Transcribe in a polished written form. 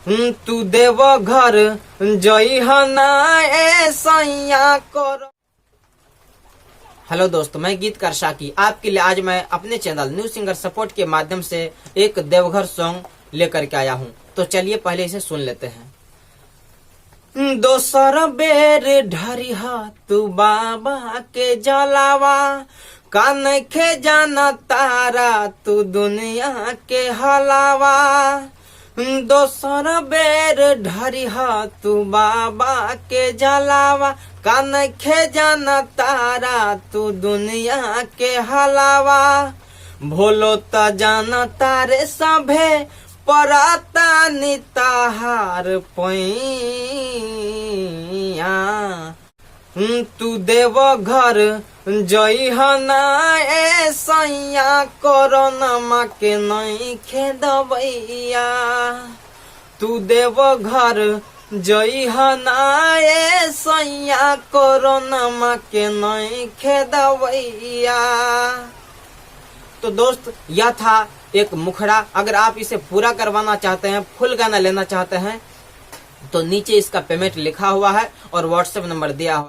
तू देव घर जई ना ए सैया कर। हेलो दोस्तों, मैं गीतकार शाकी आपके लिए आज मैं अपने चैनल न्यू सिंगर सपोर्ट के माध्यम से एक देवघर सॉन्ग लेकर के आया हूँ। तो चलिए पहले इसे सुन लेते हैं। दोसर बेर ढरिहा तू बाबा के जलावा, कान खे जाना तारा तू दुनिया के हलावा। दोसर बेर ढरिहा तू बाबा के जलावा, कान खे जाना तारा तू दुनिया के हलावा। भोलो त जाना तारे सभे पराता निताहार पैया, तू देव घर जई ना ए सैया कोरोना के नहीं खेदबैया। तू देव घर जई ना ए सैया कोरोना के नहीं खेदबैया। तो दोस्त, यह था एक मुखड़ा। अगर आप इसे पूरा करवाना चाहते हैं, फुल गाना लेना चाहते हैं, तो नीचे इसका पेमेंट लिखा हुआ है और व्हाट्सएप नंबर दिया हुआ है।